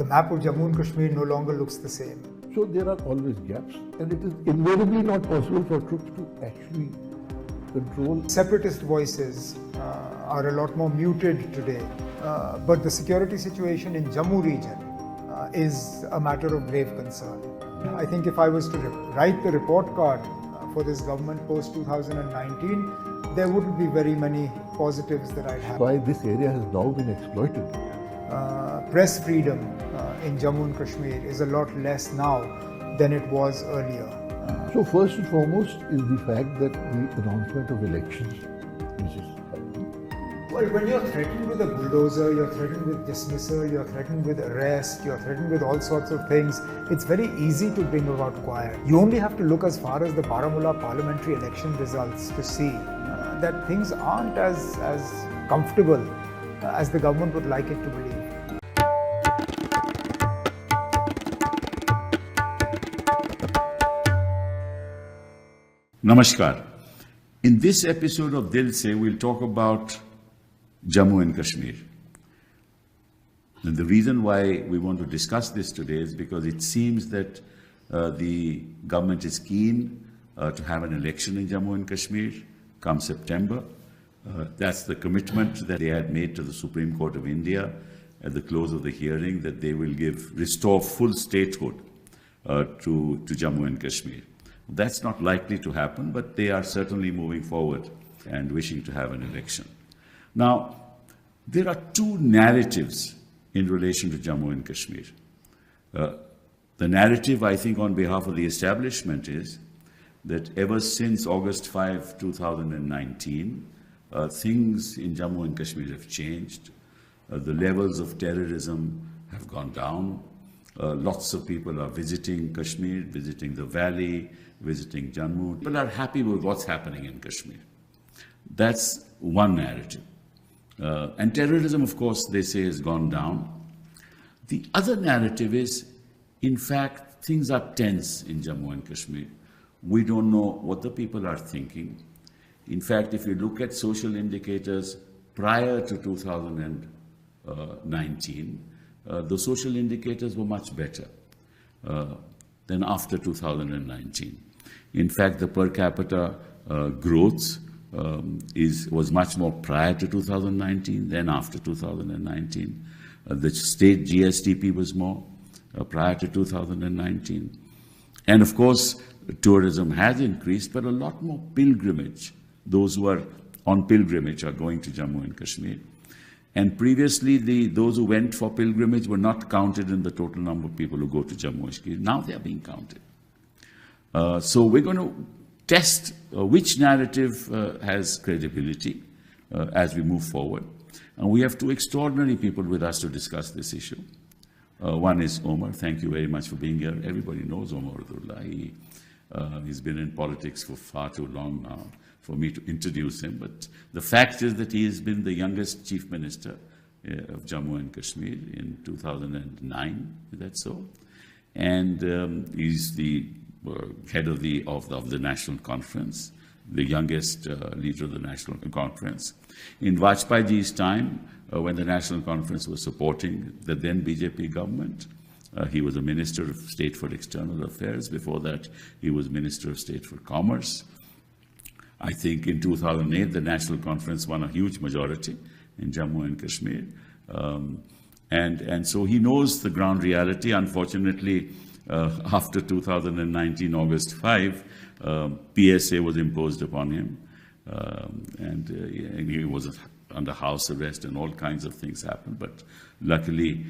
map of Jammu and Kashmir no longer looks the same. So there are always gaps, and it is invariably not possible for troops to actually control. Separatist voices are a lot more muted today, but the security situation in Jammu region is a matter of grave concern. I think if I was to write the report card for this government post 2019, there wouldn't be very many positives that I'd have. Why this area has now been exploited. Press freedom in Jammu and Kashmir is a lot less now than it was earlier. So first and foremost is the fact that the announcement of elections, which is happening. Well, when you're threatened with a bulldozer, you're threatened with dismissal, you're threatened with arrest, you're threatened with all sorts of things, it's very easy to bring about quiet. You only have to look as far as the Baramulla parliamentary election results to see that things aren't as comfortable as the government would like it to believe. Namaskar. In this episode of Dil Se, we'll talk about Jammu and Kashmir. And the reason why we want to discuss this today is because it seems that the government is keen to have an election in Jammu and Kashmir come September. That's the commitment that they had made to the Supreme Court of India at the close of the hearing, that they will restore full statehood to Jammu and Kashmir. That's not likely to happen, but they are certainly moving forward and wishing to have an election. Now, there are two narratives in relation to Jammu and Kashmir. The narrative, I think, on behalf of the establishment is that ever since August 5, 2019, things in Jammu and Kashmir have changed. The levels of terrorism have gone down. Lots of people are visiting Kashmir, visiting the valley, visiting Jammu. People are happy with what's happening in Kashmir. That's one narrative. And terrorism, of course, they say has gone down. The other narrative is, in fact, things are tense in Jammu and Kashmir. We don't know what the people are thinking. In fact, if you look at social indicators prior to 2019, the social indicators were much better than after 2019. In fact, the per capita growth was much more prior to 2019 than after 2019. The state GSDP was more prior to 2019. And of course, tourism has increased, but a lot more pilgrimage. Those who are on pilgrimage are going to Jammu and Kashmir. And previously, those who went for pilgrimage were not counted in the total number of people who go to Jammu and Kashmir. Now they are being counted. So we're going to test which narrative has credibility as we move forward. And we have two extraordinary people with us to discuss this issue. One is Omar. Thank you very much for being here. Everybody knows Omar Abdullah. He's been in politics for far too long now for me to introduce him. But the fact is that he has been the youngest chief minister of Jammu and Kashmir in 2009. Is that so? And he's the head of the National Conference, the youngest leader of the National Conference. In Vajpayeeji's time, when the National Conference was supporting the then BJP government, he was a Minister of State for External Affairs. Before that, he was Minister of State for Commerce. I think in 2008, the National Conference won a huge majority in Jammu and Kashmir. And so he knows the ground reality. Unfortunately, after 2019, August 5, PSA was imposed upon him. And he was under house arrest and all kinds of things happened. But luckily,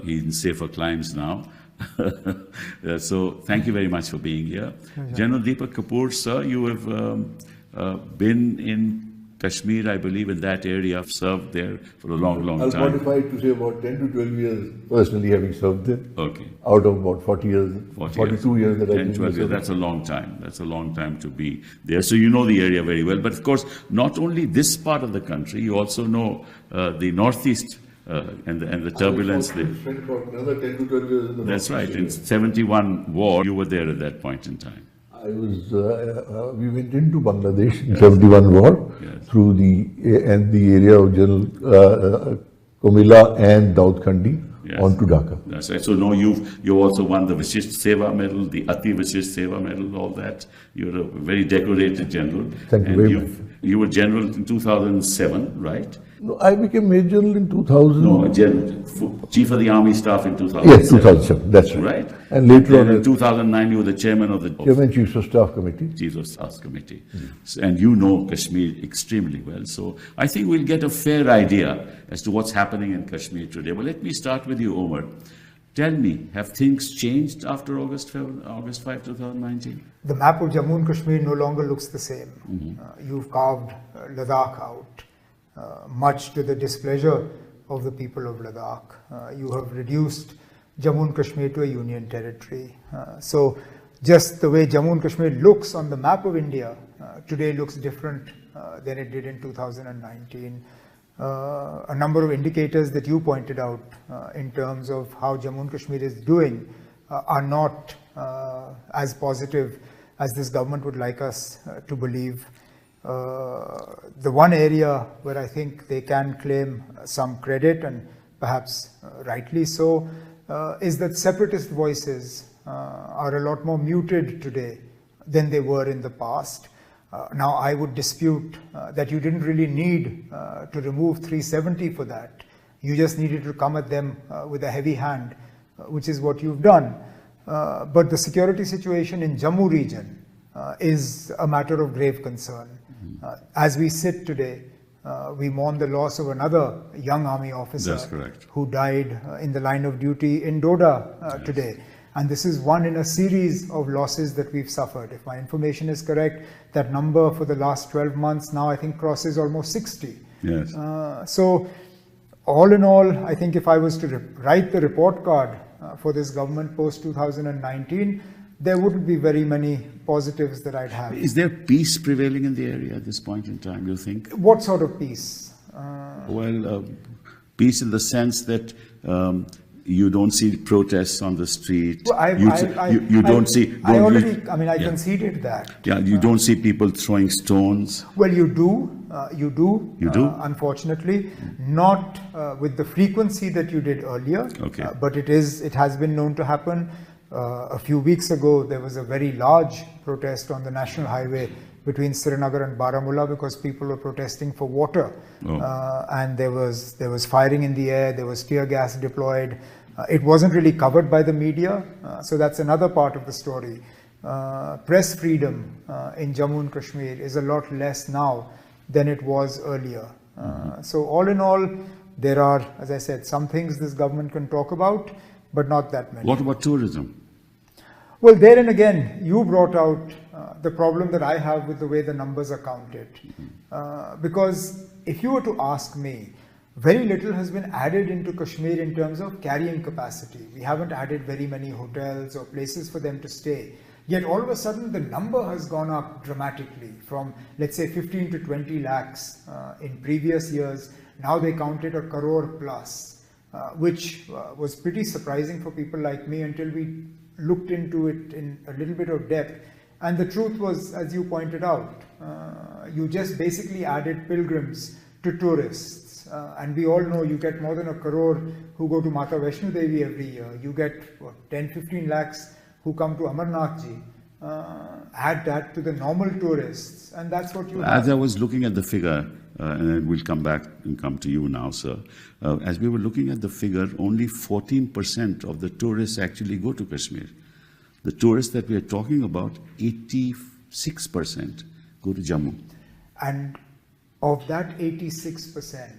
he's in safer climes now. So thank you very much for being here. General Deepak Kapoor, sir, you have been in Kashmir, I believe, in that area. I've served there for a long, long time. I'll modify it to say about 10 to 12 years personally having served there. Okay. Out of about 40 years, 42 years that I've been 12 years, that's a long time. That's a long time to be there. So you know the area very well. But of course, not only this part of the country, you also know the northeast and the turbulence there. I spent about another 10 to 12 years in the That's right. In 71 war, you were there at that point in time. I was, we went into Bangladesh in 71 war through the area of General Komila and Daud Khandi Yes. on to Dhaka. That's right. So no, you also won the Vishisht Seva Medal, the Ati Vishisht Seva Medal, all that. You're a very decorated general. Thank you And very much. You were general in 2007, right? No, I became Major General in 2000. No, Chief of the Army Staff in 2007. Yes, 2007, that's right. Right. And later on, in 2009, you were the chairman of the Chairman Chiefs of Staff Committee. Chief of Staff Committee. And you know Kashmir extremely well. So I think we'll get a fair idea as to what's happening in Kashmir today. But let me start with you, Omar. Tell me, have things changed after August 5, 2019? The map of Jammu and Kashmir no longer looks the same. You've carved Ladakh out, much to the displeasure of the people of Ladakh. You have reduced Jammu and Kashmir to a union territory. So just the way Jammu and Kashmir looks on the map of India today looks different than it did in 2019. A number of indicators that you pointed out in terms of how Jammu and Kashmir is doing are not as positive as this government would like us to believe. The one area where I think they can claim some credit, and perhaps rightly so, is that separatist voices are a lot more muted today than they were in the past. Now, I would dispute that you didn't really need to remove 370 for that. You just needed to come at them with a heavy hand, which is what you've done. But the security situation in Jammu region is a matter of grave concern. As we sit today, we mourn the loss of another young army officer. That's correct. Who died in the line of duty in Doda today. And this is one in a series of losses that we've suffered. If my information is correct, that number for the last 12 months now I think crosses almost 60. Yes. So all in all, I think if I was to write the report card for this government post 2019, there wouldn't be very many positives that I'd have. Is there peace prevailing in the area at this point in time, you think? What sort of peace? Well, peace in the sense that you don't see protests on the street. Well, I conceded that. Yeah, you don't see people throwing stones. Well, you do. You do. Unfortunately, not with the frequency that you did earlier. Okay. But it has been known to happen. A few weeks ago, there was a very large protest on the national highway between Srinagar and Baramulla because people were protesting for water. And there was firing in the air, there was tear gas deployed. It wasn't really covered by the media, so that's another part of the story. Press freedom in Jammu and Kashmir is a lot less now than it was earlier. So all in all, there are, as I said, some things this government can talk about, but not that many. What about tourism? Well, there and again, you brought out the problem that I have with the way the numbers are counted. Because if you were to ask me, very little has been added into Kashmir in terms of carrying capacity. We haven't added very many hotels or places for them to stay. Yet all of a sudden, the number has gone up dramatically from, let's say, 15 to 20 lakhs in previous years. Now they counted 1 crore plus, which was pretty surprising for people like me until we looked into it in a little bit of depth. And the truth was, as you pointed out, you just basically added pilgrims to tourists. And we all know you get more than 1 crore who go to Mata Vaishno Devi every year. You get 10-15 lakhs who come to Amarnath Ji. Add that to the normal tourists, and that's what you have. As I was looking at the figure, and we'll come back and come to you now, sir. As we were looking at the figure, only 14% of the tourists actually go to Kashmir. The tourists that we are talking about, 86% go to Jammu. And of that 86%,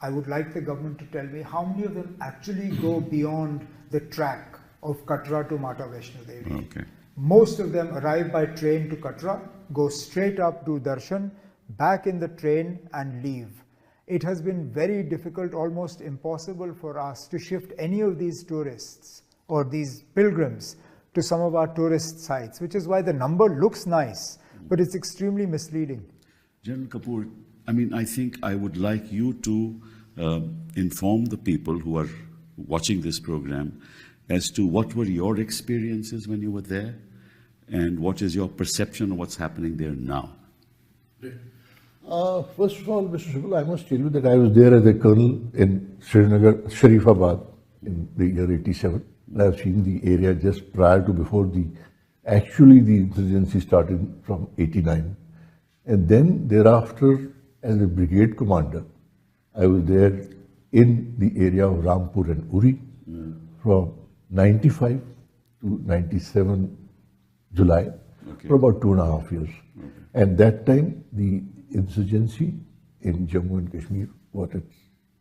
I would like the government to tell me how many of them actually go beyond the track of Katra to Mata Vaishno Devi. Okay. Most of them arrive by train to Katra, go straight up, do darshan, back in the train and leave. It has been very difficult, almost impossible for us to shift any of these tourists or these pilgrims to some of our tourist sites, which is why the number looks nice, but it's extremely misleading. General Kapoor, I think I would like you to inform the people who are watching this program as to what were your experiences when you were there and what is your perception of what's happening there now. First of all, Mr. Shukla, I must tell you that I was there as a colonel in Srinagar, Sharifabad, in the year 87. And I've seen the area just prior to before actually the insurgency started from 89. And then thereafter, as a brigade commander, I was there in the area of Rampur and Uri from 95 to 97 July for about 2.5 years. And that time, the insurgency in Jammu and Kashmir was at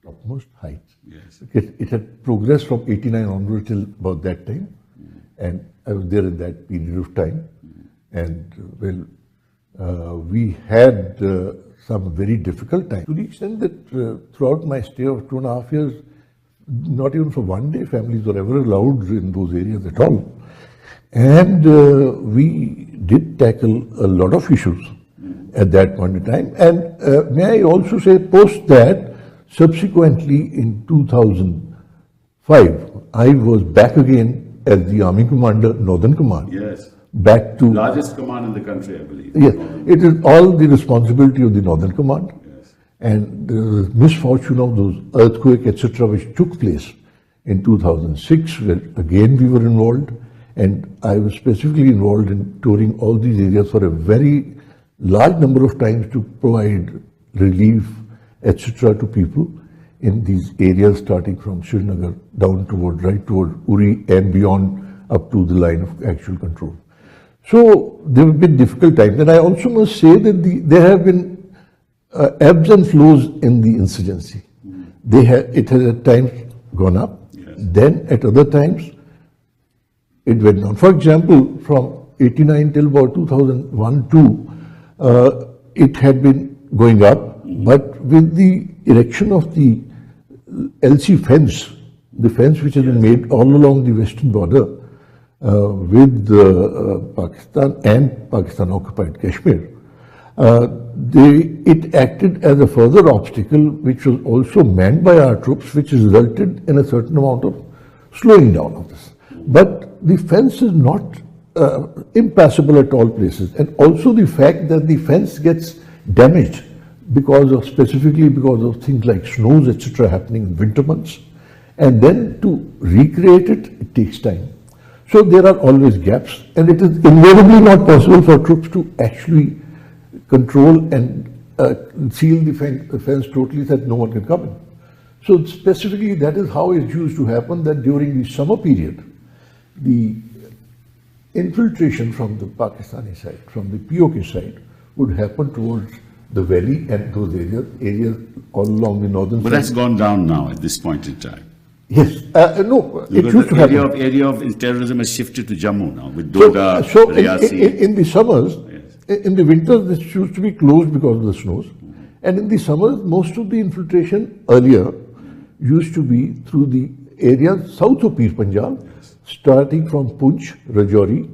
topmost heights. Yes. It had progressed from 89 onwards till about that time. And I was there in that period of time. And we had some very difficult time, to the extent that throughout my stay of 2.5 years, not even for one day families were ever allowed in those areas at all. And we did tackle a lot of issues at that point in time. And may I also say, post that, subsequently in 2005, I was back again as the Army Commander, Northern Command. Yes. Back to Largest command in the country, I believe. yes, it is all the responsibility of the Northern Command. Yes. And the misfortune of those earthquake, etc., which took place in 2006, where again we were involved, and I was specifically involved in touring all these areas for a very large number of times to provide relief, etc., to people in these areas, starting from Srinagar down right toward Uri and beyond up to the line of actual control. So there have been difficult times, and I also must say that there have been ebbs and flows in the insurgency. It has at times gone up, then at other times it went down. For example, from 89 till about 2001-2, it had been going up, but with the erection of the LC fence, the fence which has been made all along the western border with Pakistan and Pakistan-occupied Kashmir, it acted as a further obstacle which was also manned by our troops, which resulted in a certain amount of slowing down of this. But the fence is not impassable at all places, and also the fact that the fence gets damaged specifically because of things like snows, etc., happening in winter months, and then to recreate it takes time. So there are always gaps, and it is invariably not possible for troops to actually control and seal the fence totally that no one can come in. So specifically, that is how it used to happen, that during the summer period, the infiltration from the Pakistani side, from the POK side, would happen towards the valley and those areas all along the northern side. But that's gone down now at this point in time. Yes, no, it used to happen. The area of terrorism has shifted to Jammu now, with Doda, Riyasi. In the summers, in the winters, this used to be closed because of the snows. And in the summers, most of the infiltration earlier used to be through the areas south of Pir Panjal, starting from Poonch, Rajouri,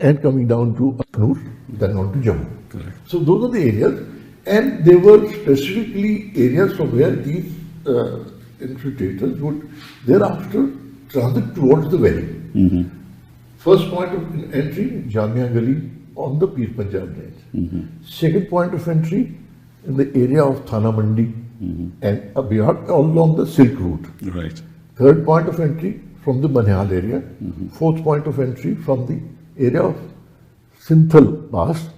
and coming down to Akhnur, then on to Jammu. Correct. So those are the areas, and they were specifically areas from where these infiltrators would thereafter transit towards the valley. First point of entry, Jamia Gali on the Pir Panjal range. Second point of entry in the area of Thana Mandi and beyond, all along the Silk Route. Right. Third point of entry from the Banial area. Fourth point of entry from the area of Sinthal Pass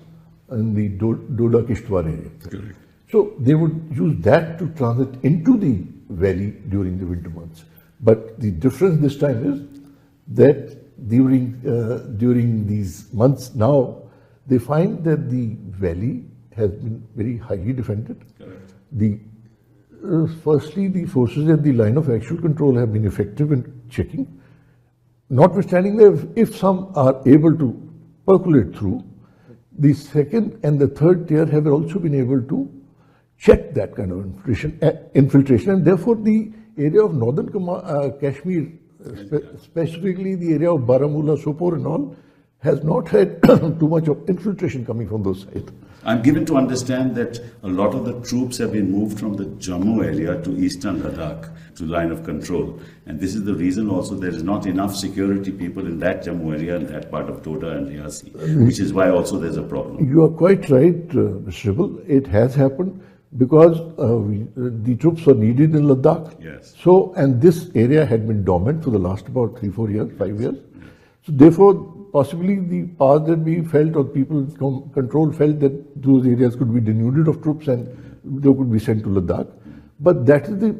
in the Doda Kishtwar area. Correct. So they would use that to transit into the valley during the winter months. But the difference this time is that during these months now, they find that the valley has been very highly defended. Correct. Firstly, the forces at the line of actual control have been effective in checking. Notwithstanding that if some are able to percolate through, the second and the third tier have also been able to check that kind of infiltration, and therefore the area of northern Kashmir, specifically the area of Baramulla, Sopore and all, has not had too much of infiltration coming from those sides. I'm given to understand that a lot of the troops have been moved from the Jammu area to eastern Ladakh, to line of control. And this is the reason also there is not enough security people in that Jammu area and that part of Doda and Riyasi, which is why also there's a problem. You are quite right, Mr. Ribble. It has happened. because the troops were needed in Ladakh. Yes. So, and this area had been dormant for the last about 3-4 years, 5 years. So therefore, possibly the powers that we felt, or people in control felt, that those areas could be denuded of troops and they could be sent to Ladakh. But that is the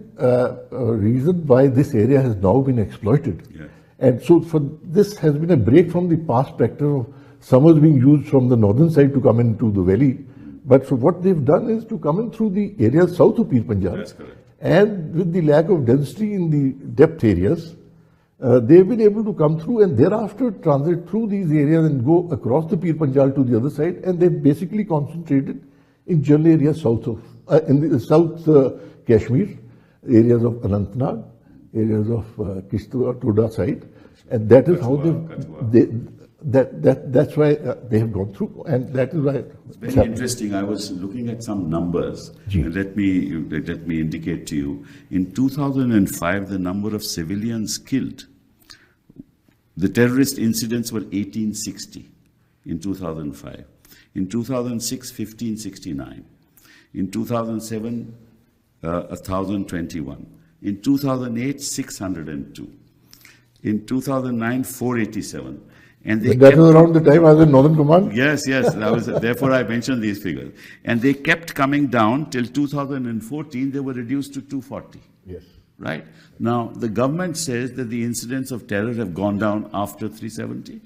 reason why this area has now been exploited. Yes. And so for this has been a break from the past practice of summers being used from the northern side to come into the valley. But so what they've done is to come in through the areas south of Pir Panjab. That's correct. And with the lack of density in the depth areas, they've been able to come through and thereafter transit through these areas and go across the Pir Panjal to the other side. And they've basically concentrated in general areas south of, in the south Kashmir, areas of Anantnag, areas of Kishtwar side. And that is how that's why they have gone through, and that is why it's very interesting. I was looking at some numbers. And let me indicate to you. In 2005, the number of civilians killed, the terrorist incidents were 1860 in 2005. In 2006, 1569. In 2007, 1021. In 2008, 602. In 2009, 487. And that was around the time I was in Northern Command? Yes, yes. Therefore, I mentioned these figures. And they kept coming down till 2014. They were reduced to 240. Yes. Right? Now, the government says that the incidents of terror have gone down after 370.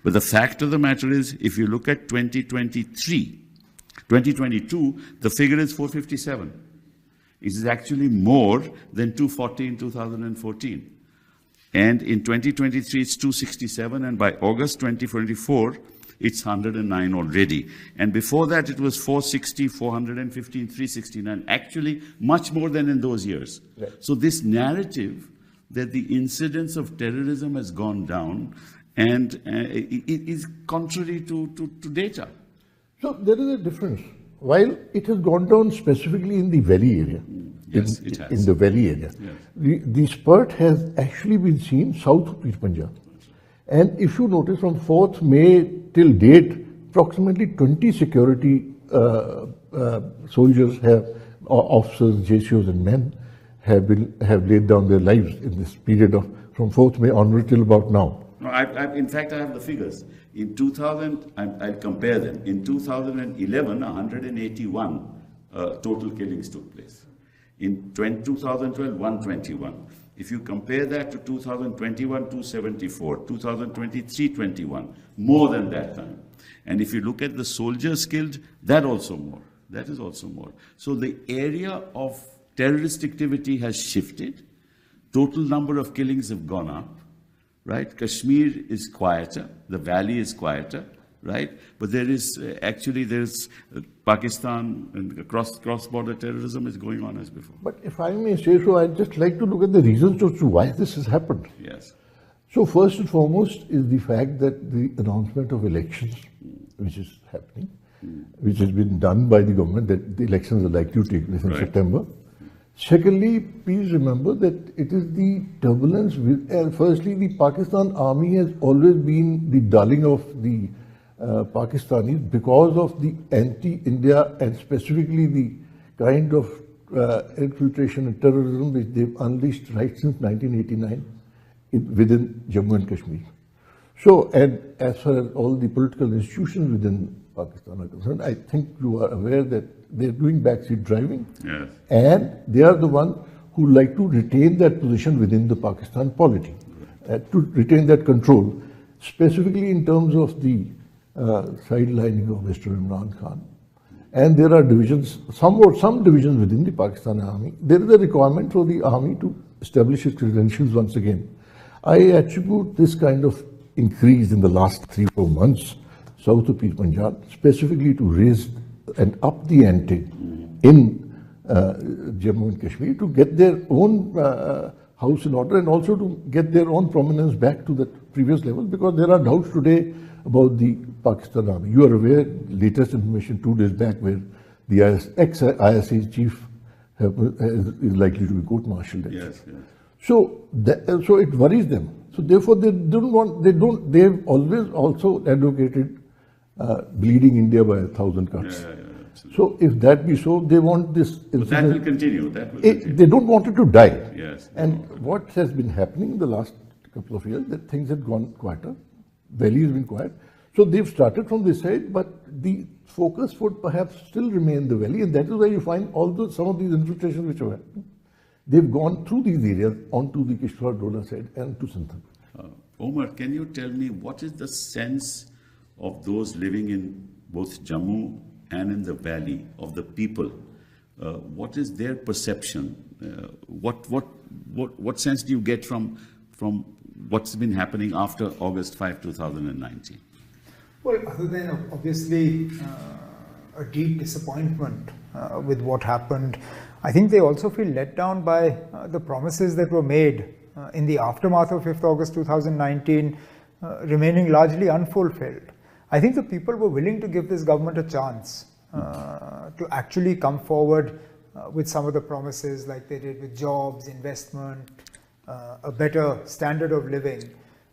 But the fact of the matter is, if you look at 2022, the figure is 457. It is actually more than 240 in 2014. And in 2023, it's 267, and by August 2024, it's 109 already. And before that, it was 460, 415, 369, actually much more than in those years. Right. So this narrative that the incidence of terrorism has gone down, and it is contrary to data. So there is a difference. While it has gone down specifically in the valley area, yes, it has. In the valley area, yes. The spurt has actually been seen south of Pir Panjab. And if you notice, from 4th May till date, approximately 20 security soldiers officers, JCOs and men have laid down their lives in this period of from 4th May onward till about now. No, in fact, I have the figures. In 2000, I'll compare them. In 2011, 181 total killings took place. In 2012, 121. If you compare that to 2021, 274. 2023, 21. More than that time. And if you look at the soldiers killed, that also more. That is also more. So the area of terrorist activity has shifted. Total number of killings have gone up. Right? Kashmir is quieter, the valley is quieter, right? But there is there's Pakistan and cross-border terrorism is going on as before. But if I may say so, I'd just like to look at the reasons as to why this has happened. Yes. So first and foremost is the fact that the announcement of elections, which is happening, which has been done by the government, that the elections are likely to take place in September. Secondly, please remember that it is the turbulence with, firstly, the Pakistan army has always been the darling of the Pakistanis because of the anti-India and specifically the kind of infiltration and terrorism which they've unleashed right since 1989 within Jammu and Kashmir. So, and as far as all the political institutions within Pakistan are concerned, I think you are aware that they're doing backseat driving. Yes. And they are the ones who like to retain that position within the Pakistan polity, to retain that control, specifically in terms of the sidelining of Mr. Imran Khan. And there are divisions, some divisions within the Pakistan army. There is a requirement for the army to establish its credentials once again. I attribute this kind of increase in the last 3-4 months south of Pir Panjab, specifically to raise and up the ante in Jammu and Kashmir to get their own house in order and also to get their own prominence back to the previous level, because there are doubts today about the Pakistan army. You are aware, latest information 2 days back, where the ex-ISA chief is likely to be court-martialed. Yes, yes. So it worries them. So therefore they've always also advocated bleeding India by 1,000 cuts. Absolutely. So if that be so, they want this But that will continue. That will continue. They don't want it to die. Yes. And what has been happening in the last couple of years, that things have gone quieter. Delhi has been quiet. So they've started from this side, but the focus would perhaps still remain the valley, and that is why you find some of these infiltrations which have happened. They've gone through these areas onto the Kishtwar Doda side and to Santhan. Omar, can you tell me what is the sense of those living in both Jammu and in the valley, of the people? What is their perception? What sense do you get from what's been happening after August 5, 2019? Well, other than obviously a deep disappointment with what happened, I think they also feel let down by the promises that were made in the aftermath of 5th August 2019 remaining largely unfulfilled. I think the people were willing to give this government a chance to actually come forward with some of the promises like they did with jobs, investment, a better standard of living.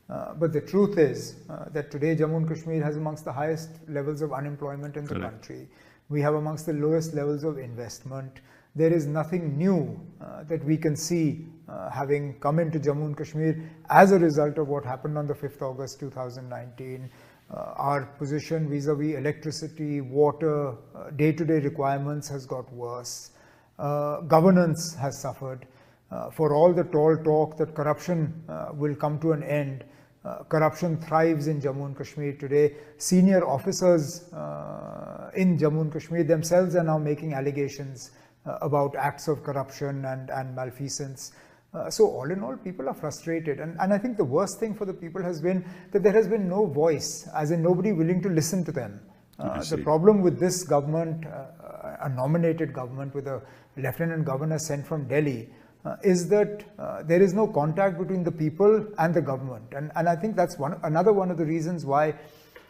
But the truth is that today Jammu and Kashmir has amongst the highest levels of unemployment in the country. We have amongst the lowest levels of investment. There is nothing new that we can see having come into Jammu and Kashmir as a result of what happened on the 5th August 2019. Our position vis-a-vis electricity, water, day-to-day requirements has got worse. Governance has suffered. For all the tall talk that corruption will come to an end, corruption thrives in Jammu and Kashmir today. Senior officers in Jammu and Kashmir themselves are now making allegations about acts of corruption and malfeasance. So all in all, people are frustrated. And I think the worst thing for the people has been that there has been no voice, as in nobody willing to listen to them. The problem with this government, a nominated government with a lieutenant governor sent from Delhi, is that there is no contact between the people and the government. And I think that's another one of the reasons why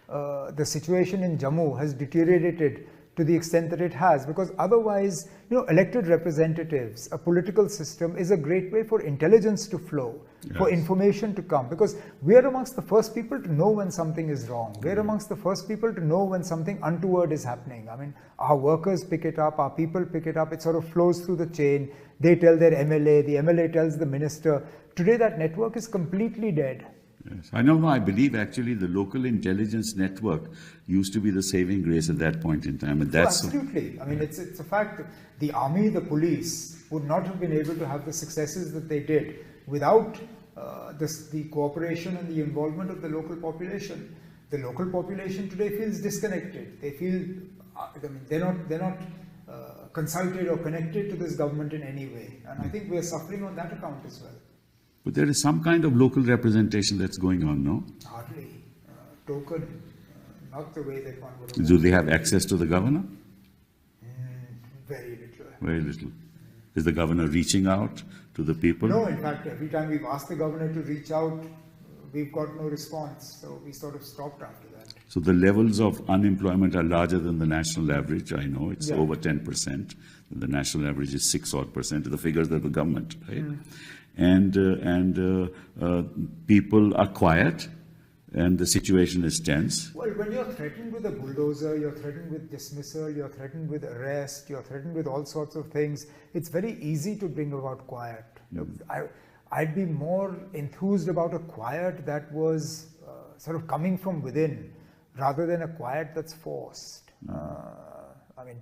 the situation in Jammu has deteriorated to the extent that it has, because otherwise, elected representatives, a political system is a great way for intelligence to flow, for information to come, because we are amongst the first people to know when something is wrong. We are amongst the first people to know when something untoward is happening. I mean, our workers pick it up, our people pick it up, it sort of flows through the chain. They tell their MLA, the MLA tells the minister. Today that network is completely dead. Yes. I believe actually the local intelligence network used to be the saving grace at that point in time. And that's absolutely. I mean, it's a fact that the army, the police would not have been able to have the successes that they did without the cooperation and the involvement of the local population. The local population today feels disconnected. They feel, they're not consulted or connected to this government in any way. And I think we're suffering on that account as well. But there is some kind of local representation that's going on, no? Hardly. Token, not the way that one would have. Do they have access to the governor? Very little. Very little. Is the governor reaching out to the people? No, in fact, every time we've asked the governor to reach out, we've got no response. So we sort of stopped after that. So the levels of unemployment are larger than the national average. I know it's over 10%. The national average is 6% the figures of the government, right? And people are quiet, and the situation is tense. Well, when you're threatened with a bulldozer, you're threatened with dismissal, you're threatened with arrest, you're threatened with all sorts of things, it's very easy to bring about quiet. I'd be more enthused about a quiet that was sort of coming from within, rather than a quiet that's forced. I mean,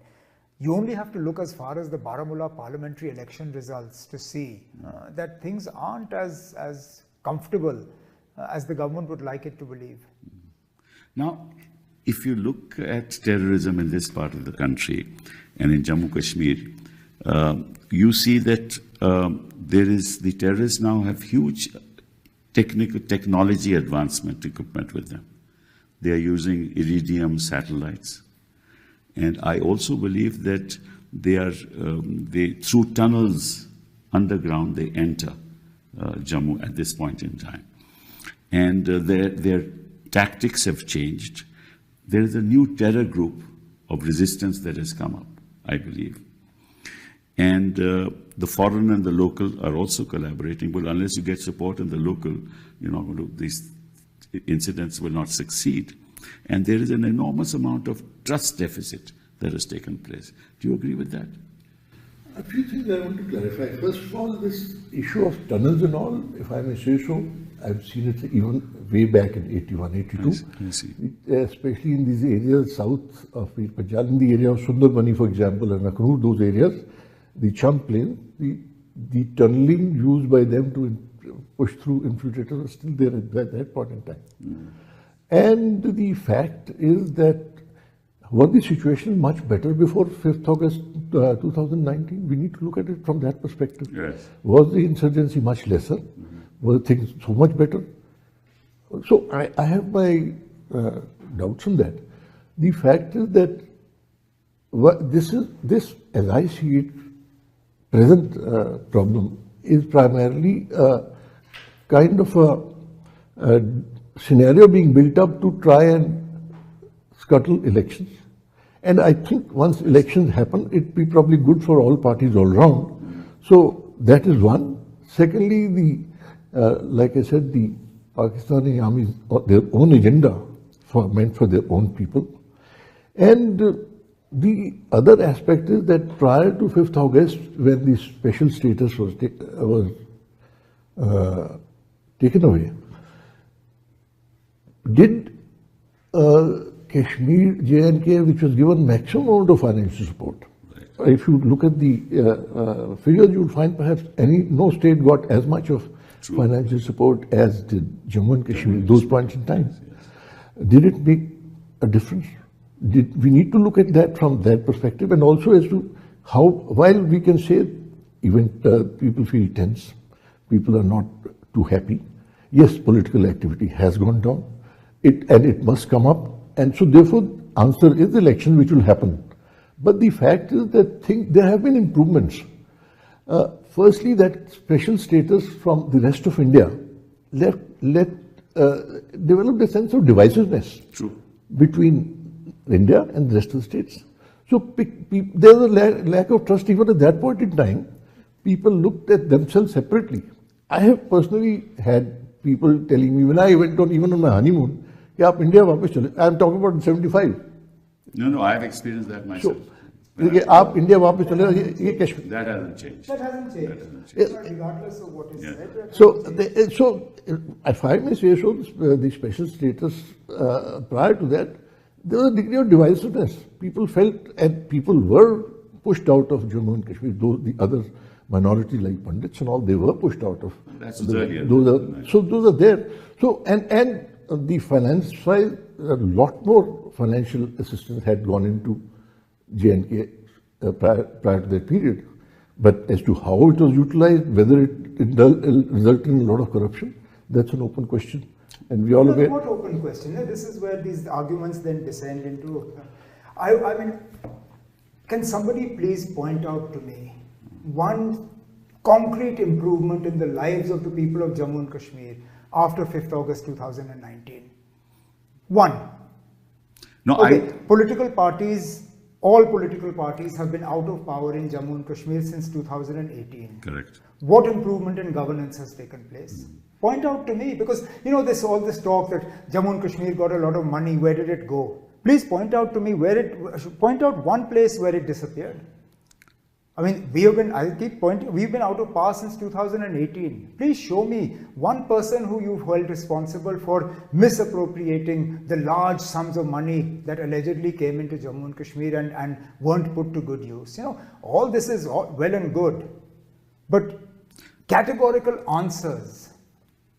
you only have to look as far as the Baramulla parliamentary election results to see that things aren't as comfortable as the government would like it to believe. Now, if you look at terrorism in this part of the country and in Jammu Kashmir, you see that the terrorists now have huge technology advancement equipment with them. They are using iridium satellites. And I also believe that through tunnels underground, they enter Jammu at this point in time. And their tactics have changed. There is a new terror group of resistance that has come up, I believe. And the foreign and the local are also collaborating, but unless you get support in the local, these incidents will not succeed. And there is an enormous amount of trust deficit that has taken place. Do you agree with that? A few things I want to clarify. First of all, this issue of tunnels and all, if I may say so, I've seen it even way back in 81, 82. I see. Especially in these areas south of Punjab, in the area of Sundarbani, for example, and Akhnoor, those areas, the Chump Plain, the tunneling used by them to push through infiltrators was still there at that point in time. And the fact is that was the situation much better before 5th August 2019? We need to look at it from that perspective. Yes. Was the insurgency much lesser? Were things so much better? So I have my doubts on that. The fact is that this, as I see it, present problem is primarily kind of a scenario being built up to try and scuttle elections. And I think once elections happen, it'd be probably good for all parties all round. So that is one. Secondly, like I said, the Pakistani army's their own agenda meant for their own people. And the other aspect is that prior to 5th August, when the special status was taken away, did Kashmir, J&K, which was given maximum amount of financial support. Right. If you look at the figures, you will find perhaps no state got as much of financial support as did Jammu and Kashmir at those points in time. Yes. Did it make a difference? We need to look at that from that perspective, and also as to how, while we can say even people feel tense, people are not too happy. Yes, political activity has gone down, and it must come up. And so therefore, answer is election, which will happen. But the fact is that there have been improvements. Firstly, that special status from the rest of India developed a sense of divisiveness between India and the rest of the states. So there's a lack of trust even at that point in time. People looked at themselves separately. I have personally had people telling me when I went on, even on my honeymoon, आप India वापस चले. I am talking about 75. No, I have experienced that myself. So, आप India वापस चले, ये Kashmir. That hasn't changed. That hasn't changed. Regardless of what is said. So, if I may say so, the special status prior to that, there was a degree of divisiveness. People felt, and people were pushed out of Jammu and Kashmir. Those the other minorities like Pandits and all, they were pushed out of. That's earlier. Those are there. So and the finance side, a lot more financial assistance had gone into J&K prior to that period. But as to how it was utilized, whether it resulted in a lot of corruption, that's an open question. And we all aware. Not open question. This is where these arguments then descend into. I mean, can somebody please point out to me one concrete improvement in the lives of the people of Jammu and Kashmir after 5th August 2019? One. No, okay. All political parties have been out of power in Jammu and Kashmir since 2018. Correct. What improvement in governance has taken place? Point out to me, because all this talk that Jammu and Kashmir got a lot of money, where did it go? Please point out to me point out one place where it disappeared. I mean, we've been out of power since 2018. Please show me one person who you've held responsible for misappropriating the large sums of money that allegedly came into Jammu and Kashmir and weren't put to good use. All this is well and good, but categorical answers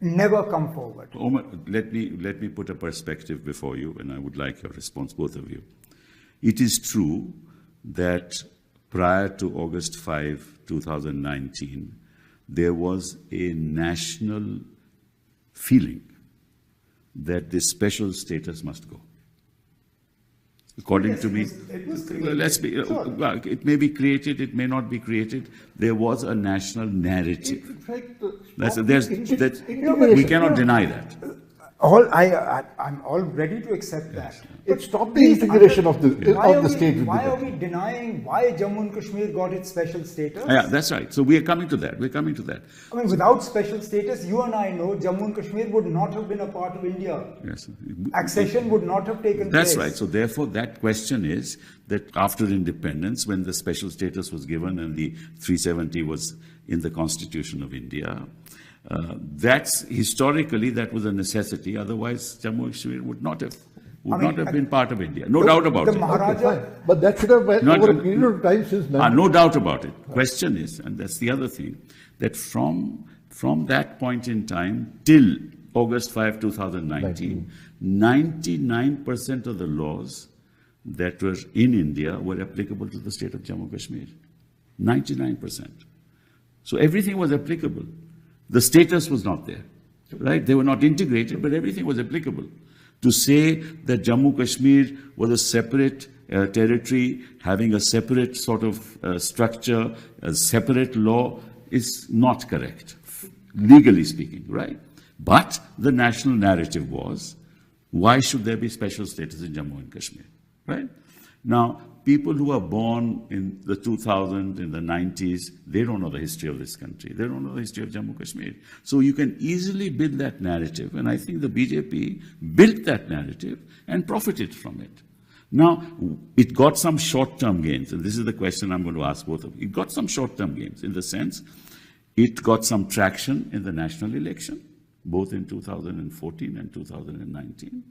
never come forward. Omar, let me put a perspective before you, and I would like your response, both of you. It is true that prior to August 5, 2019, there was a national feeling that this special status must go. According to me, it may be created, it may not be created. There was a national narrative. In fact, we cannot deny that. I'm all ready to accept that. It stopped the integration of the state. Why are we denying why Jammu and Kashmir got its special status? Yeah, that's right. So we are coming to that. We're coming to that. I mean, without special status, you and I know Jammu and Kashmir would not have been a part of India. Yes. Accession would not have taken place. That's right. So therefore, that question is that after independence, when the special status was given and the 370 was in the Constitution of India, that's historically that was a necessity. Otherwise, Jammu and Kashmir would not have been part of India. No doubt about it. Maharaja, But that should have been over a period of time since. No doubt about it. Question is, and that's the other thing, that from that point in time till August 5, 2019, 99% of the laws that were in India were applicable to the state of Jammu and Kashmir. 99%. So everything was applicable. The status was not there, right? They were not integrated, but everything was applicable. To say that Jammu Kashmir was a separate territory, having a separate sort of structure, a separate law, is not correct, legally speaking, right? But the national narrative was, why should there be special status in Jammu and Kashmir, right? Now, people who are born in the 2000s, in the 90s, they don't know the history of this country. They don't know the history of Jammu and Kashmir. So you can easily build that narrative, and I think the BJP built that narrative and profited from it. Now, it got some short-term gains, and this is the question I'm going to ask both of you. It got some short-term gains in the sense it got some traction in the national election, both in 2014 and 2019.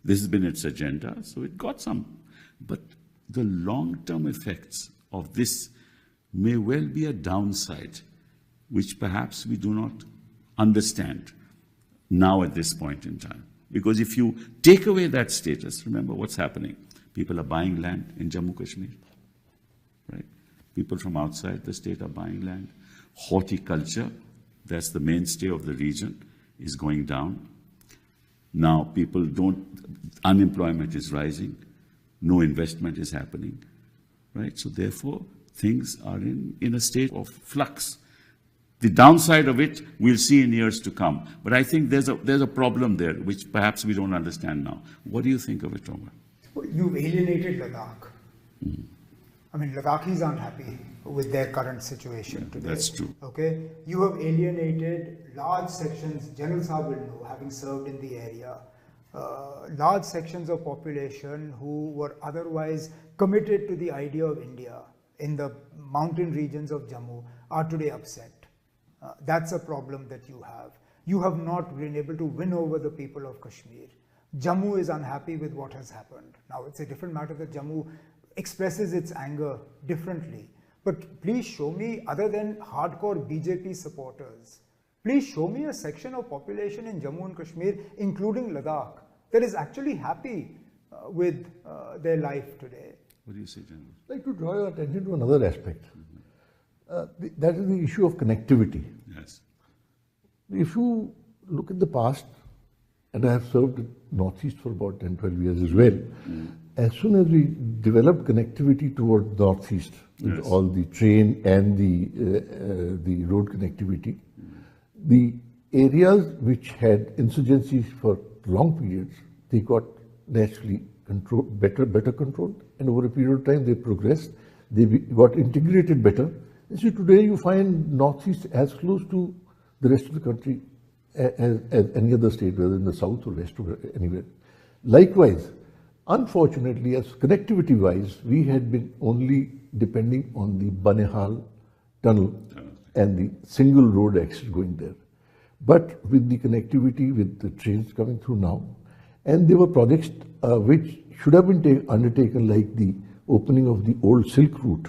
This has been its agenda, so it got some. But the long-term effects of this may well be a downside, which perhaps we do not understand now at this point in time. Because if you take away that status, remember what's happening. People are buying land in Jammu Kashmir, right? People from outside the state are buying land. Horticulture, that's the mainstay of the region, is going down. Now unemployment is rising. No investment is happening, right? So therefore, things are in a state of flux. The downside of it we'll see in years to come. But I think there's a problem there, which perhaps we don't understand now. What do you think of it, Omar? You've alienated Ladakh. I mean, Ladakhis aren't happy with their current situation today. That's true. Okay? You have alienated large sections, General Saab will know, having served in the area, large sections of population who were otherwise committed to the idea of India in the mountain regions of Jammu are today upset. That's a problem that you have. You have not been able to win over the people of Kashmir. Jammu is unhappy with what has happened. Now, it's a different matter that Jammu expresses its anger differently. But please show me, other than hardcore BJP supporters, please show me a section of population in Jammu and Kashmir, including Ladakh, that is actually happy with their life today. What do you say, General? I'd like to draw your attention to another aspect. That is the issue of connectivity. Yes. If you look at the past, and I have served in Northeast for about 10, 12 years as well, as soon as we developed connectivity towards Northeast, with all the train and the road connectivity, the areas which had insurgencies for long periods, they got naturally better controlled, and over a period of time they progressed, they got integrated better. And so today you find Northeast as close to the rest of the country as any other state, whether in the south or west or anywhere. Likewise, unfortunately, as connectivity wise, we had been only depending on the Banihal tunnel and the single road access going there. But with the connectivity, with the trains coming through now, and there were projects which should have been undertaken, like the opening of the old Silk Route,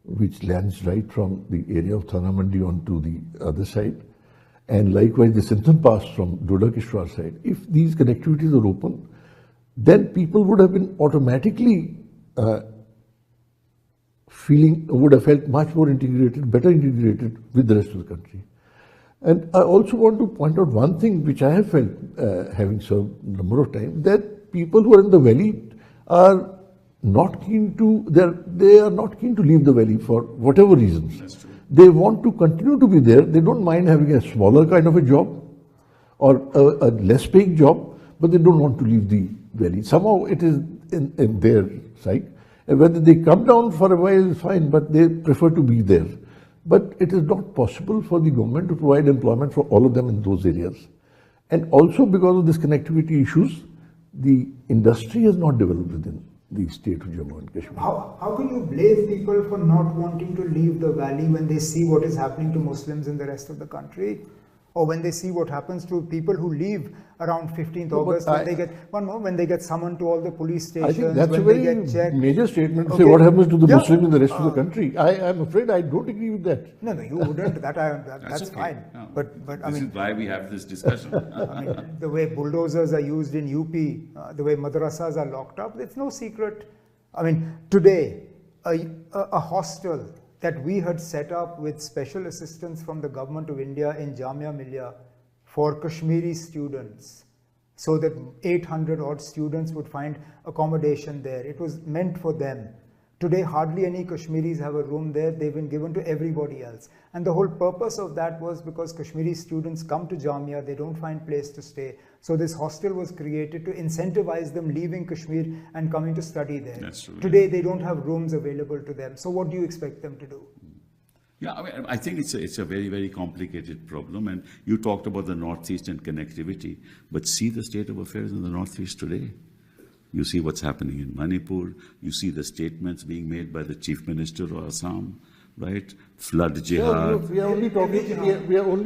which lands right from the area of Thana Mandi onto the other side, and likewise the Sintham Pass from Doda Kishwar side. If these connectivities are open, then people would have been automatically would have felt much more integrated, better integrated with the rest of the country. And I also want to point out one thing which I have felt, having served a number of times, that people who are in the valley are not keen to, they are not keen to leave the valley for whatever reasons. That's true. They want to continue to be there. They don't mind having a smaller kind of a job, or a less paying job, but they don't want to leave the valley. Somehow it is in their sight. And whether they come down for a while is fine, but they prefer to be there. But it is not possible for the government to provide employment for all of them in those areas. And also because of this connectivity issues, the industry has not developed within the state of Jammu and Kashmir. How can you blame people for not wanting to leave the valley when they see what is happening to Muslims in the rest of the country? Or when they see what happens to people who leave around 15th August, when they get summoned to all the police stations, I think that's when a very they get checked. major statement to Okay. say what happens to the Yeah. Muslims in the rest of the country. I'm afraid I don't agree with that. No, you wouldn't. That's okay. fine. No. But I This mean, is why we have this discussion. I mean, the way bulldozers are used in UP, the way madrasas are locked up, it's no secret. I mean, today, a hostel that we had set up with special assistance from the government of India in Jamia Millia for Kashmiri students, so that 800 odd students would find accommodation there. It was meant for them. Today, hardly any Kashmiris have a room there. They've been given to everybody else. And the whole purpose of that was because Kashmiri students come to Jamia, they don't find place to stay. So this hostel was created to incentivize them leaving Kashmir and coming to study there. That's true. Today, they don't have rooms available to them. So what do you expect them to do? Yeah, I think it's a very, very complicated problem. And you talked about the Northeast and connectivity, but see the state of affairs in the Northeast today. You see what's happening in Manipur. You see the statements being made by the Chief Minister of Assam, right? Flood jihad. We are only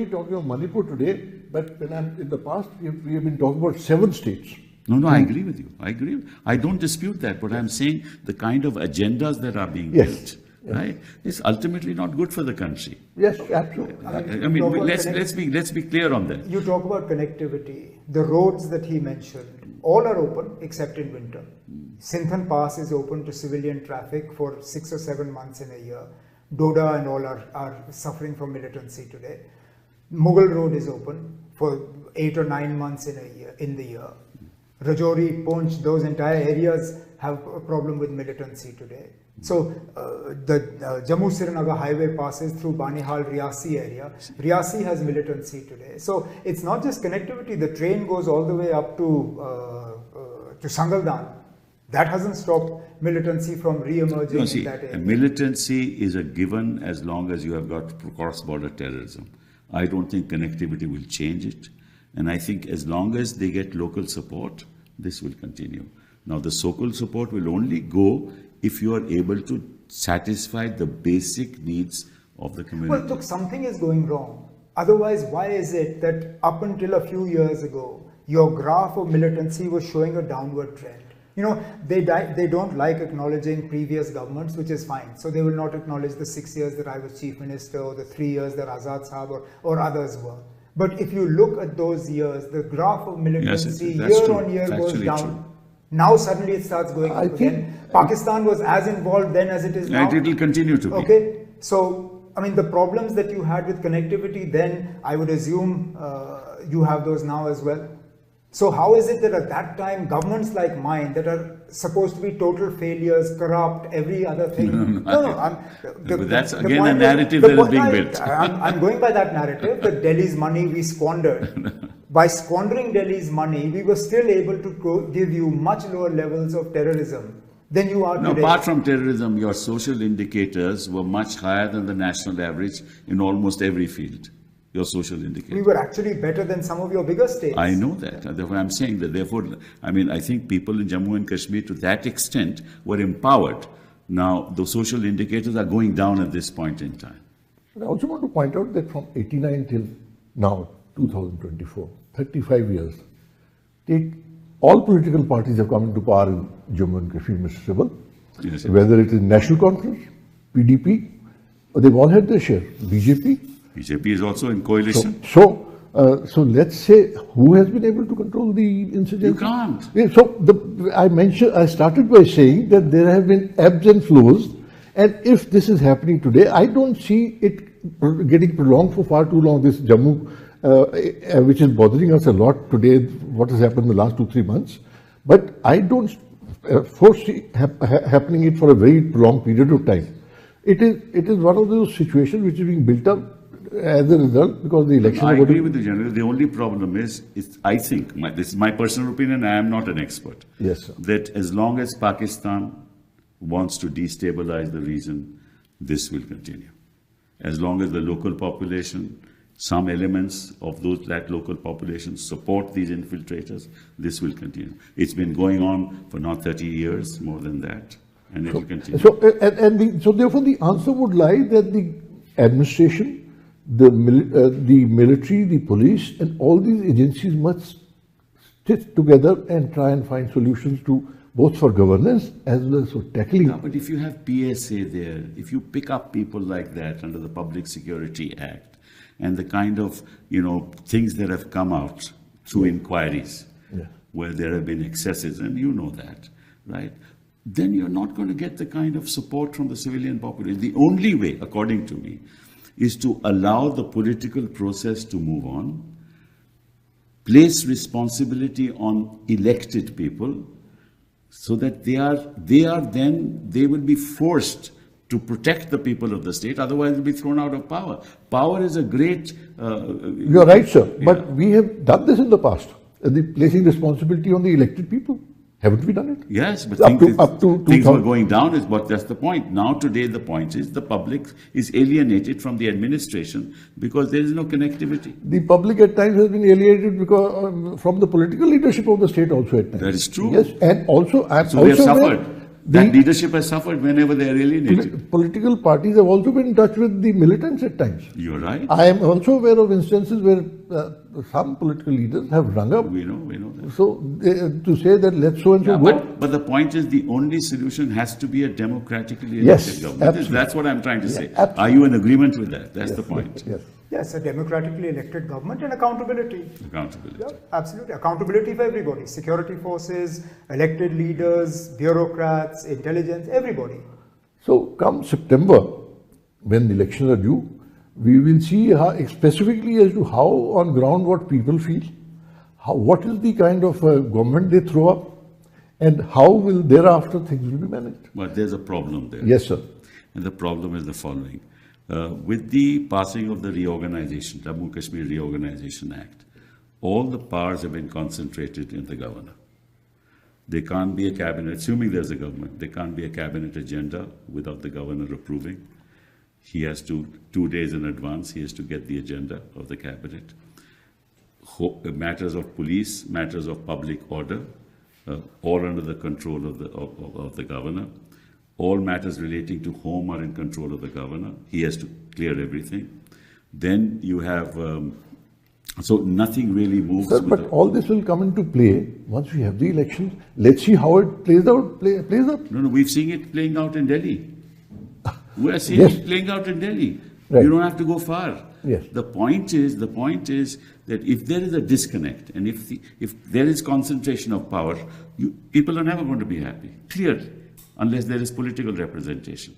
talking of Manipur today, but in the past we have been talking about 7 states. No, I agree with you. I agree. I don't dispute that, but I'm saying the kind of agendas that are being built, right, is ultimately not good for the country. Yes, absolutely. I mean, let's be clear on that. You talk about connectivity. The roads that he mentioned, all are open except in winter. Sinthan Pass is open to civilian traffic for 6 or 7 months in a year. Doda and all are suffering from militancy today. Mughal Road is open for 8 or 9 months in the year. Rajouri, Poonch, those entire areas have a problem with militancy today. So the Jammu-Srinagar highway passes through Banihal, Riasi area. Riasi has militancy today. So it's not just connectivity. The train goes all the way up to Sangaldan. That hasn't stopped militancy from re-emerging in that area. Militancy is a given as long as you have got cross-border terrorism. I don't think connectivity will change it. And I think as long as they get local support, this will continue. Now, the local support will only go if you are able to satisfy the basic needs of the community. Well, look, something is going wrong. Otherwise, why is it that up until a few years ago, your graph of militancy was showing a downward trend? You know, they don't like acknowledging previous governments, which is fine. So they will not acknowledge the 6 years that I was chief minister or the 3 years that Azad Saab or others were. But if you look at those years, the graph of militancy year on year goes down. True. Now suddenly it starts going up again. Pakistan was as involved then as it is now. And it will continue to be. Okay, so I mean the problems that you had with connectivity then, I would assume you have those now as well. So how is it that at that time governments like mine that are supposed to be total failures, corrupt, every other thing? But that's again a narrative that is being built. I'm going by that narrative that Delhi's money we squandered. By squandering Delhi's money, we were still able to give you much lower levels of terrorism than you are today. No, apart from terrorism, your social indicators were much higher than the national average in almost every field. Your social indicators. We were actually better than some of your bigger states. I know that. Therefore, I'm saying that. Therefore, I mean, I think people in Jammu and Kashmir to that extent were empowered. Now, the social indicators are going down at this point in time. I also want to point out that from 89 till now, 2024, 35 years, all political parties have come into power in Jammu and Kashmir, Mr. Sibal. Yes, Whether it is National Conference, PDP, they've all had their share. BJP. BJP is also in coalition. So let's say who has been able to control the insurgency? You can't. Yeah, so I started by saying that there have been ebbs and flows, and if this is happening today, I don't see it getting prolonged for far too long. This Jammu, which is bothering us a lot today, what has happened in the last 2-3 months, but I don't foresee happening it for a very prolonged period of time. It is one of those situations which is being built up as a result, because the election... I agree with the general. The only problem is I think, this is my personal opinion, I am not an expert. Yes, sir. That as long as Pakistan wants to destabilize the region, this will continue. As long as the local population, some elements of that local population support these infiltrators, this will continue. It's been going on for now 30 years, more than that, and it will continue. So therefore the answer would lie that the administration, the military, the police, and all these agencies must sit together and try and find solutions to both for governance as well as for tackling. Yeah, but if you have PSA there, if you pick up people like that under the Public Security Act, and the kind of, things that have come out through inquiries, where there have been excesses, and you know that, right? Then you're not going to get the kind of support from the civilian population. The only way, according to me, is to allow the political process to move on, place responsibility on elected people, so that they will be forced to protect the people of the state, otherwise they'll be thrown out of power. Power is a great... You're right, sir. Yeah. But we have done this in the past, placing responsibility on the elected people. Haven't we done it? Yes, but things were going down, but that's the point. Now today the point is the public is alienated from the administration because there is no connectivity. The public at times has been alienated because from the political leadership of the state also at times. That is true. Yes, and also... So they have suffered. That leadership has suffered whenever they are alienated. Political parties have also been in touch with the militants at times. You're right. I am also aware of instances where some political leaders have rung up. We know that. So to say that let's so and so go. But the point is the only solution has to be a democratically elected government. Absolutely. That's what I'm trying to say. Absolutely. Are you in agreement with that? That's the point. Yes, a democratically elected government and accountability. Accountability. Yeah, absolutely. Accountability for everybody. Security forces, elected leaders, bureaucrats, intelligence, everybody. So come September, when the elections are due, we will see specifically as to how on ground what people feel, what is the kind of government they throw up, and how will thereafter things will be managed. But there's a problem there. Yes, sir. And the problem is the following. With the passing of the reorganization, Jammu and Kashmir Reorganization Act, all the powers have been concentrated in the governor. There can't be a cabinet, assuming there's a government, there can't be a cabinet agenda without the governor approving. He has to, 2 days in advance, he has to get the agenda of the cabinet. Matters of police, matters of public order, all under the control of the governor. All matters relating to home are in control of the governor. He has to clear everything. Then you have, so nothing really moves. Sir, but all this will come into play once we have the elections. Let's see how it plays out. No, we've seen it playing out in Delhi. We are seeing it playing out in Delhi. Right. You don't have to go far. Yes. The point is that if there is a disconnect and if there is concentration of power, people are never going to be happy, clearly, unless there is political representation.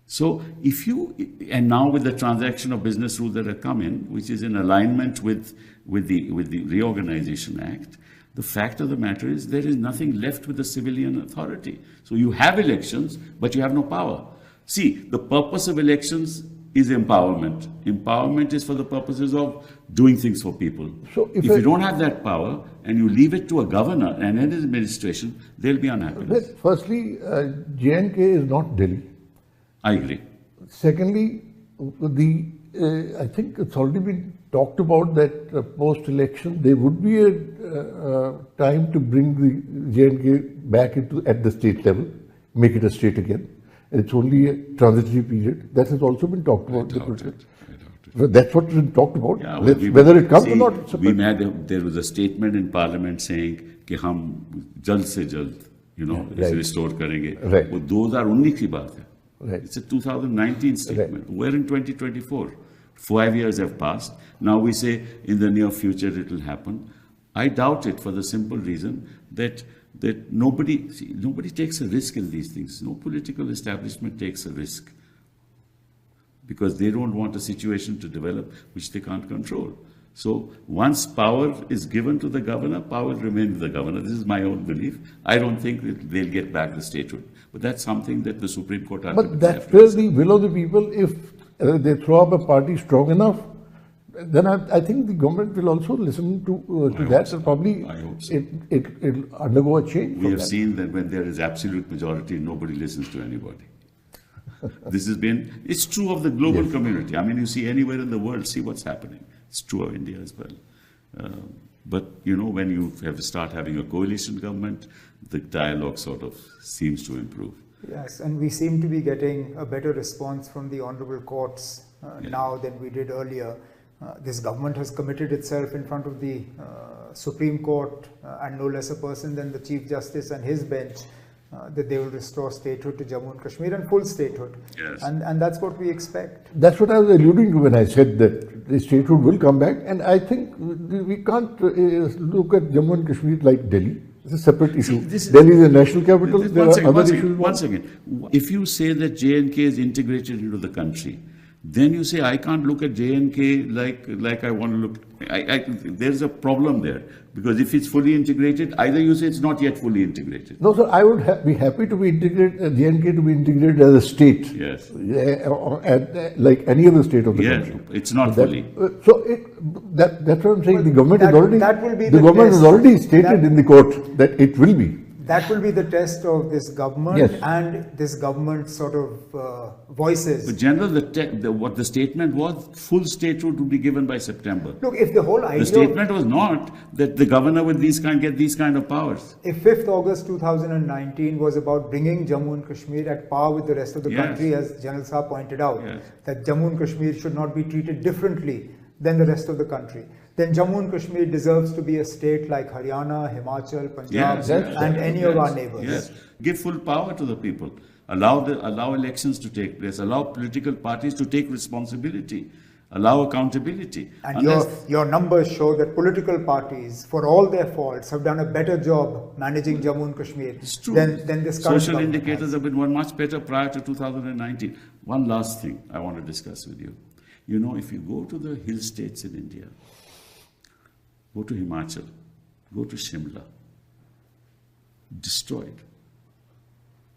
So and now with the transaction of business rules that have come in, which is in alignment with the Reorganization Act, the fact of the matter is there is nothing left with the civilian authority. So you have elections, but you have no power. See, the purpose of elections is empowerment. Empowerment is for the purposes of doing things for people. So if you don't have that power and you leave it to a governor and an administration, there'll be unhappiness. Firstly, J&K is not Delhi. I agree. Secondly, I think it's already been talked about that post-election there would be a time to bring the J&K back at the state level, make it a state again. It's only a transitory period. That has also been talked about. I doubt it. That's what has been talked about. Yeah, whether it comes or not. There was a statement in Parliament saying कि हम जल्द से जल्द, इसे restore करेंगे. Right. वो 2019 की बात है. Right. It's a 2019 statement. Right. We're in 2024. 5 years have passed. Now we say in the near future it will happen. I doubt it for the simple reason that nobody takes a risk in these things. No political establishment takes a risk because they don't want a situation to develop which they can't control. So once power is given to the governor, power remains with the governor. This is my own belief. I don't think that they'll get back the statehood. But that's something that the Supreme Court... But that's where the will of the people, if they throw up a party strong enough, then I think the government will also listen to that, and probably it'll undergo a change. We have seen that when there is absolute majority, nobody listens to anybody. It's true of the global community. I mean, you see anywhere in the world, see what's happening. It's true of India as well. But, you know, when you start having a coalition government, the dialogue sort of seems to improve. Yes, and we seem to be getting a better response from the honorable courts now than we did earlier. This government has committed itself in front of the Supreme Court and no less a person than the Chief Justice and his bench that they will restore statehood to Jammu and Kashmir and full statehood. Yes. And that's what we expect. That's what I was alluding to when I said that the statehood will come back, and I think we can't look at Jammu and Kashmir like Delhi. It's a separate issue. Delhi is a national capital. There are other issues. Once again, if you say that J&K is integrated into the country, then you say I can't look at J&K like I want to look. There's a problem there, because if it's fully integrated, either you say it's not yet fully integrated. No, sir, I would be happy to be integrated, J&K to be integrated as a state. Yes. Like any other state of the country. It's not fully. That's what I'm saying. The government has test. already stated in the court that it will be. That will be the test of this government and this government sort of voices. But General, what the statement was, full statehood would be given by September. Look, if the whole idea... The statement was not that the governor will get these kind of powers. If 5th August 2019 was about bringing Jammu and Kashmir at par with the rest of the country, as General Saab pointed out, that Jammu and Kashmir should not be treated differently than the rest of the country, then Jammu and Kashmir deserves to be a state like Haryana, Himachal, Punjab, and any of our neighbors. Yes. Give full power to the people. Allow elections to take place. Allow political parties to take responsibility. Allow accountability. And your numbers show that political parties, for all their faults, have done a better job managing Jammu and Kashmir than this current Social indicators have been much better prior to 2019. One last thing I want to discuss with you. You know, if you go to the hill states in India, go to Himachal, go to Shimla, destroyed.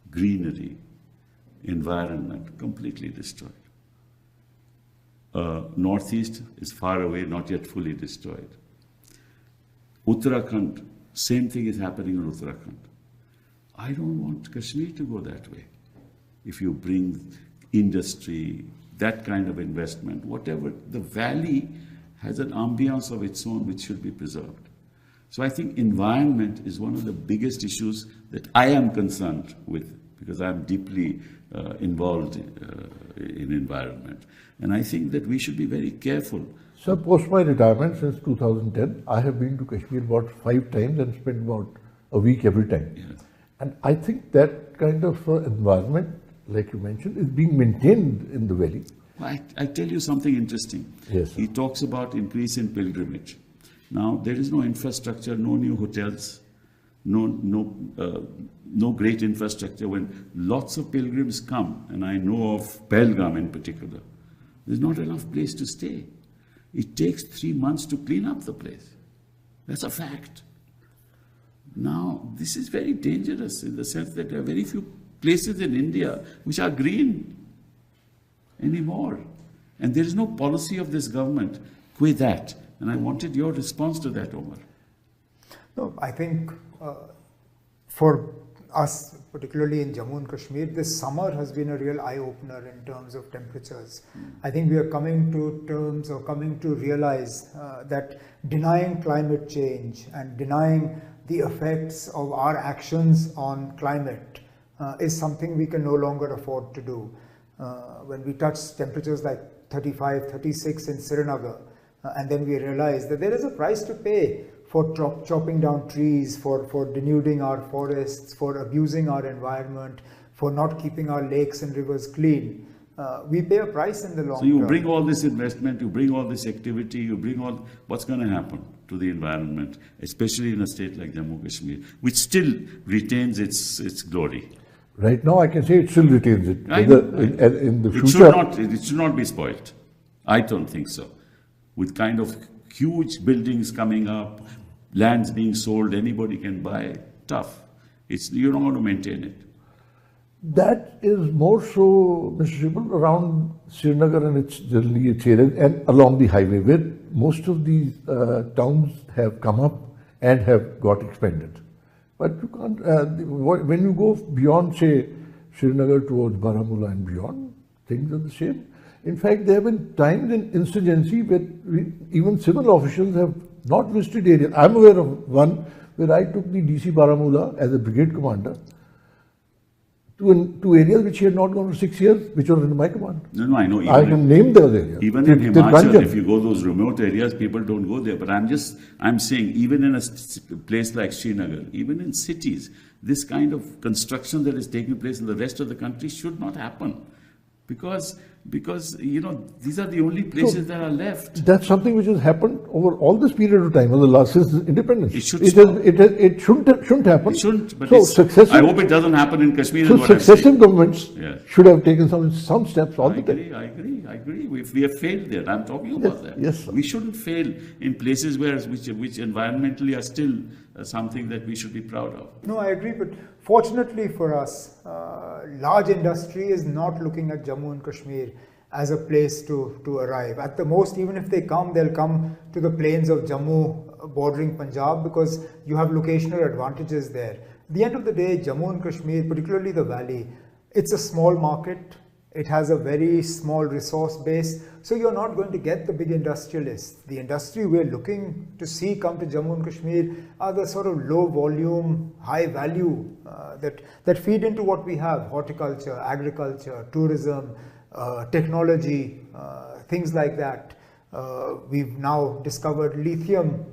Greenery, environment, completely destroyed. Northeast is far away, not yet fully destroyed. Uttarakhand, same thing is happening in Uttarakhand. I don't want Kashmir to go that way. If you bring industry, that kind of investment, whatever, the valley has an ambience of its own which should be preserved. So I think environment is one of the biggest issues that I am concerned with, because I am deeply involved in environment. And I think that we should be very careful. So post my retirement since 2010, I have been to Kashmir about 5 times and spent about a week every time. Yes. And I think that kind of environment, like you mentioned, is being maintained in the valley. I tell you something interesting. Yes, he talks about increase in pilgrimage. Now, there is no infrastructure, no new hotels, no great infrastructure. When lots of pilgrims come, and I know of Pahalgam in particular, there's not enough place to stay. It takes 3 months to clean up the place. That's a fact. Now, this is very dangerous in the sense that there are very few places in India which are green anymore. And there is no policy of this government with that. And I wanted your response to that, Omar. No, I think for us, particularly in Jammu and Kashmir, this summer has been a real eye-opener in terms of temperatures. I think we are coming to terms or coming to realize that denying climate change and denying the effects of our actions on climate is something we can no longer afford to do. When we touch temperatures like 35, 36 in Srinagar, and then we realize that there is a price to pay for chopping down trees, for denuding our forests, for abusing our environment, for not keeping our lakes and rivers clean. We pay a price in the long term. So you bring all this investment, you bring all this activity, you bring all, what's going to happen to the environment, especially in a state like Jammu and Kashmir, which still retains its glory. Right now, I can say it still retains it. In the future, it should not be spoiled. I don't think so. With kind of huge buildings coming up, lands being sold, anybody can buy. Tough. You're not going to maintain it. That is more so, Mr. Shibal, around Srinagar and its generally its areas and along the highway where most of these towns have come up and have got expanded. But you can't, when you go beyond, say, Srinagar towards Baramulla and beyond, things are the same. In fact, there have been times in insurgency where even civil officials have not visited areas. I'm aware of one where I took the DC Baramulla as a brigade commander to areas which he had not gone for 6 years, which were in my command. No, I know. I can name those areas. Even in Himachal, if you go those remote areas, people don't go there. But I'm saying, even in a place like Srinagar, even in cities, this kind of construction that is taking place in the rest of the country should not happen. Because you know, these are the only places that are left. That's something which has happened over all this period of time, over the last since independence. It should it shouldn't happen. It shouldn't, but I hope it doesn't happen in Kashmir. So successive governments should have taken some steps all the time. I agree. We have failed there. I'm talking about that. Yes, sir. We shouldn't fail in places which environmentally are still something that we should be proud of. No, I agree, but fortunately for us, large industry is not looking at Jammu and Kashmir as a place to arrive. At the most, even if they come, they'll come to the plains of Jammu bordering Punjab because you have locational advantages there. At the end of the day, Jammu and Kashmir, particularly the valley, it's a small market. It has a very small resource base, so you're not going to get the big industrialists. The industry we're looking to see come to Jammu and Kashmir are the sort of low volume, high value that feed into what we have: horticulture, agriculture, tourism, technology, things like that. We've now discovered lithium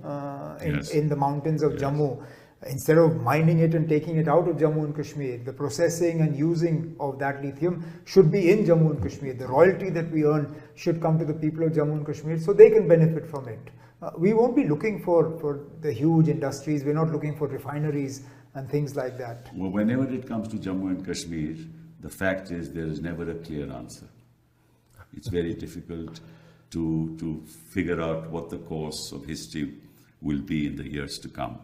in the mountains of Jammu. Instead of mining it and taking it out of Jammu and Kashmir, the processing and using of that lithium should be in Jammu and Kashmir. The royalty that we earn should come to the people of Jammu and Kashmir so they can benefit from it. We won't be looking for the huge industries. We're not looking for refineries and things like that. Well, whenever it comes to Jammu and Kashmir, the fact is there is never a clear answer. It's very difficult to figure out what the course of history will be in the years to come.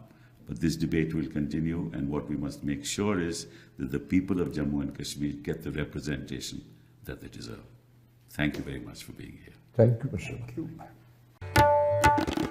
But this debate will continue, and what we must make sure is that the people of Jammu and Kashmir get the representation that they deserve. Thank you very much for being here. Thank you, Mr. Thank you.